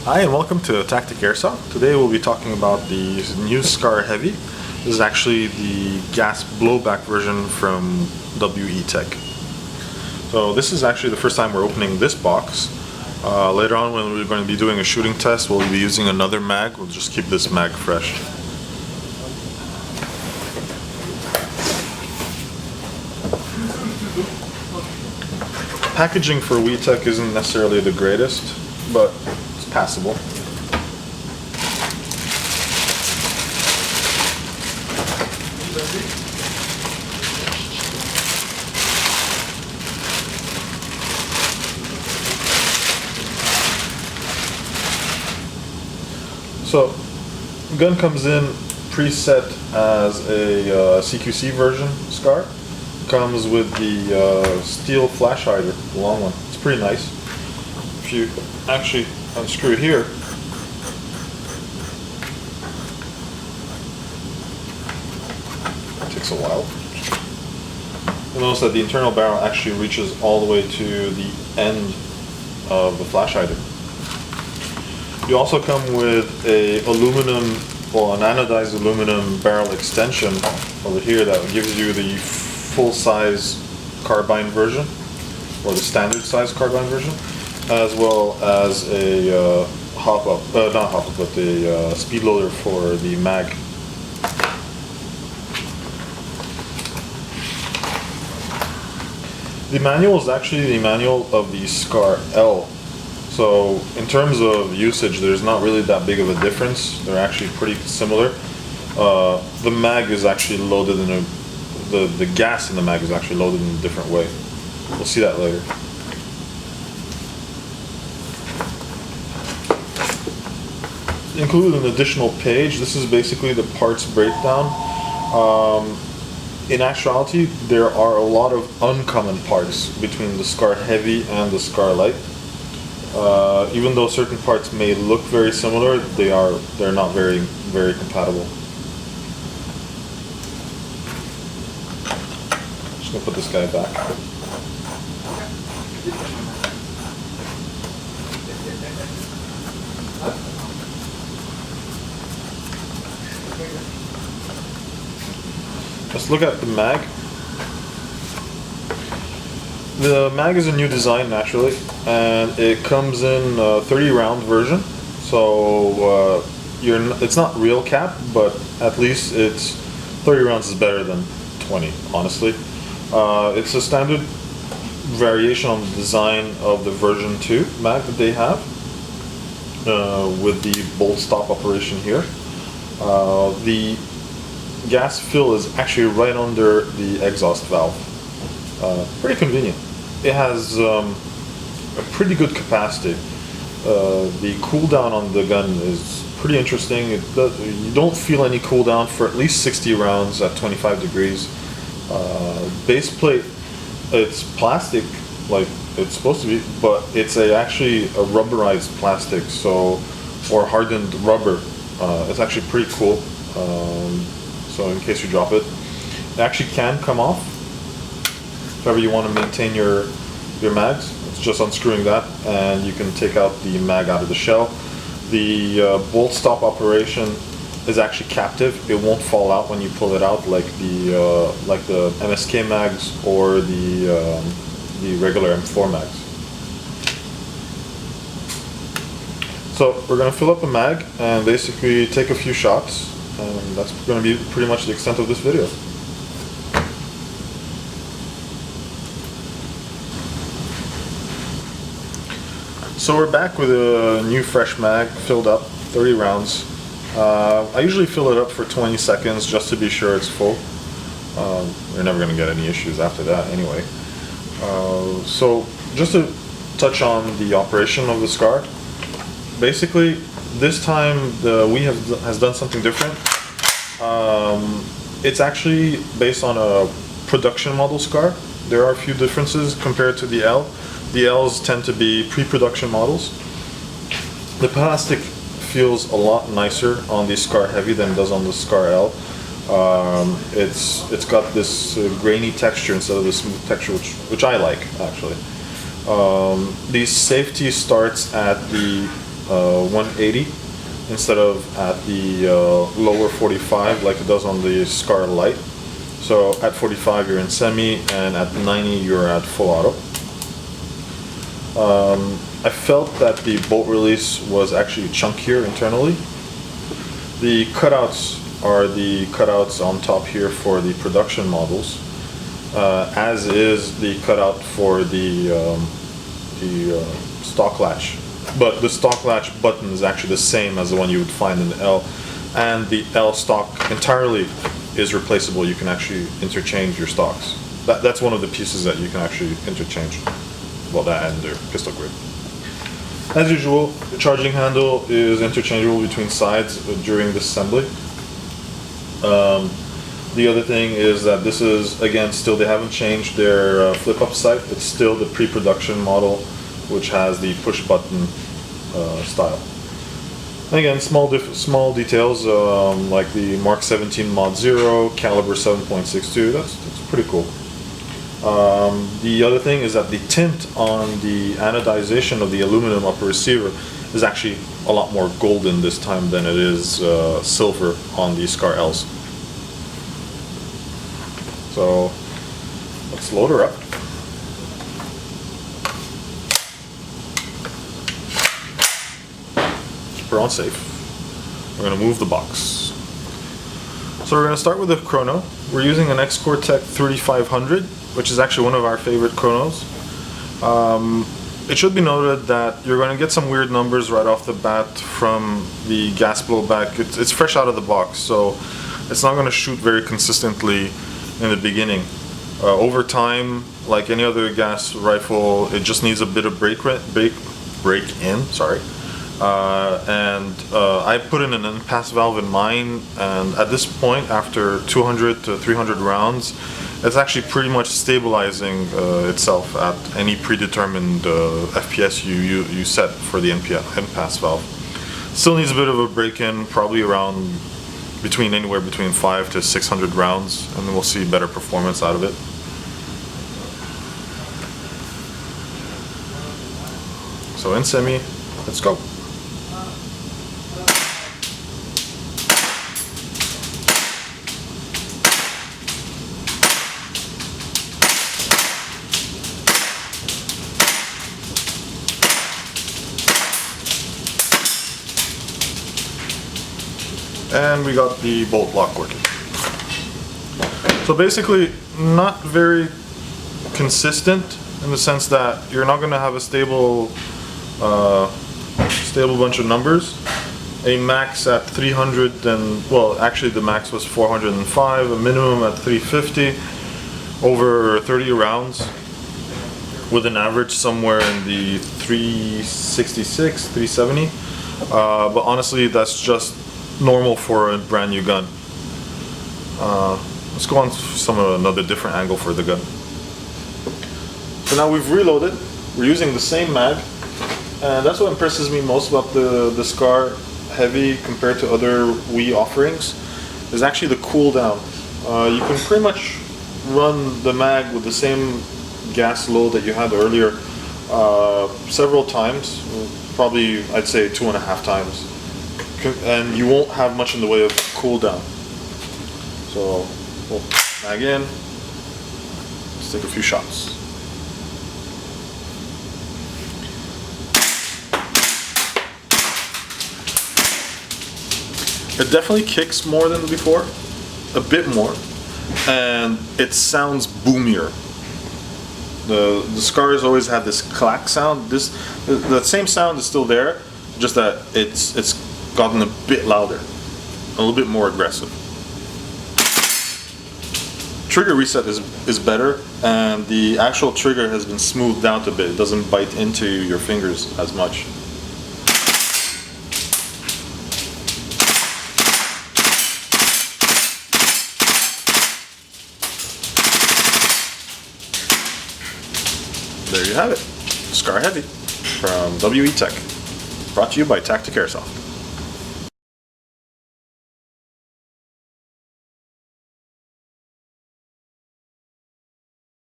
Hi and welcome to Taktik Airsoft. Today we'll be talking about the new Scar Heavy. This is actually the gas blowback version from WE Tech. So this is actually the first time we're opening this box. Later on when we're going to be doing a shooting test, we'll be using another mag. We'll just keep this mag fresh. Packaging for WE Tech isn't necessarily the greatest, but it's passable. So, the gun comes in preset as a CQC version Scar. Comes with the steel flash hider, the long one. It's pretty nice. If you actually unscrew it here, it takes a while. You'll notice that the internal barrel actually reaches all the way to the end of the flash hider. You also come with an anodized aluminum barrel extension over here that gives you the full-size carbine version, or the standard size carbine version, as well as a speed loader for the mag. The manual is actually the manual of the Scar L. So in terms of usage, there's not really that big of a difference. They're actually pretty similar. The mag is actually loaded in the gas in the mag is actually loaded in a different way. We'll see that later. Included an additional page. This is basically the parts breakdown. In actuality, there are a lot of uncommon parts between the Scar Heavy and the Scar Light. Even though certain parts may look very similar, they're not very compatible. Just gonna put this guy back. Let's look at the mag. The mag is a new design naturally, and it comes in a 30 round version. So it's not real cap, but at least it's 30 rounds is better than 20, honestly. It's a standard variation on the design of the version 2 mag that they have, with the bolt stop operation here. The gas fill is actually right under the exhaust valve. Pretty convenient. It has a pretty good capacity. The cooldown on the gun is pretty interesting. You don't feel any cooldown for at least 60 rounds at 25 degrees. Base plate, it's plastic like it's supposed to be, but it's actually a rubberized plastic, or hardened rubber. It's actually pretty cool. So in case you drop it, it actually can come off. If ever you want to maintain your mags, it's just unscrewing that, and you can take out the mag out of the shell. The bolt stop operation is actually captive. It won't fall out when you pull it out, like the MSK mags or the regular M4 mags. So we're going to fill up a mag and basically take a few shots, and that's going to be pretty much the extent of this video. So we're back with a new fresh mag, filled up, 30 rounds. I usually fill it up for 20 seconds just to be sure it's full. You're never going to get any issues after that anyway. So just to touch on the operation of the Scar, basically this time WE has done something different. It's actually based on a production model Scar. There are a few differences compared to the L. The L's tend to be pre-production models. The plastic feels a lot nicer on the Scar Heavy than it does on the Scar L. It's got this grainy texture instead of the smooth texture, which I like actually. The safety starts at the 180 instead of at the lower 45 like it does on the SCAR Lite. So at 45 you're in semi, and at 90 you're at full auto. I felt that the bolt release was actually chunkier internally. The cutouts are the cutouts on top here for the production models, as is the cutout for the stock latch. But the stock latch button is actually the same as the one you would find in the L, and the L stock entirely is replaceable. You can actually interchange your stocks. That's one of the pieces that you can actually interchange. Well, that and their pistol grip. As usual, the charging handle is interchangeable between sides during the assembly. The other thing is that this is, again, still they haven't changed their flip-up sight. It's still the pre-production model, which has the push-button style. And again, small details like the Mark 17 Mod 0, caliber 7.62. That's pretty cool. The other thing is that the tint on the anodization of the aluminum upper receiver is actually a lot more golden this time than it is silver on the SCAR Ls. So let's load her up. Keep her on safe. We're going to move the box. So we're going to start with the chrono. We're using an X-Core-Tech 3500, which is actually one of our favorite chronos. It should be noted that you're going to get some weird numbers right off the bat from the gas blowback. It's fresh out of the box, so it's not going to shoot very consistently in the beginning. Over time, like any other gas rifle, it just needs a bit of break in. Sorry. I put in an impasse valve in mine, and at this point, after 200 to 300 rounds, it's actually pretty much stabilizing itself at any predetermined FPS you set for the impasse valve. Still needs a bit of a break-in, probably around anywhere between 500 to 600 rounds, and then we'll see better performance out of it. So in semi, let's go. And we got the bolt lock working. So basically, not very consistent in the sense that you're not going to have a stable bunch of numbers. A max at 300, and well, actually the max was 405. A minimum at 350 over 30 rounds, with an average somewhere in the 366, 370. But honestly, that's just normal for a brand new gun. Let's go on another different angle for the gun. So now we've reloaded. We're using the same mag, and that's what impresses me most about the SCAR Heavy compared to other Wii offerings, is actually the cooldown. You can pretty much run the mag with the same gas load that you had earlier several times, probably I'd say 2.5 times. And you won't have much in the way of cooldown. So we'll mag in. Let's take a few shots. It definitely kicks more than before, a bit more, and it sounds boomier. The SCARs always had this clack sound. The same sound is still there, just that it's gotten a bit louder, a little bit more aggressive. Trigger reset is better, and the actual trigger has been smoothed out a bit. It doesn't bite into your fingers as much. There you have it, SCAR Heavy from WE Tech, brought to you by Taktik Airsoft.